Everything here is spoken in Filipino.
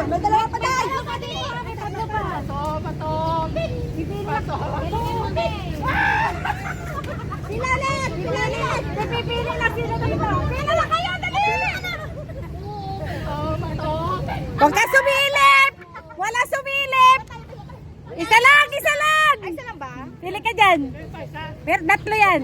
May dalawa pa tayo. Pinalit! Pinalit! Napipili na sila dito. Pila na kayo! Dali! Huwag ka sumilip! Wala sumilip! Isa lang! Isa lang! Ay, isa lang ba? Pili ka dyan. Pero tatlo yan.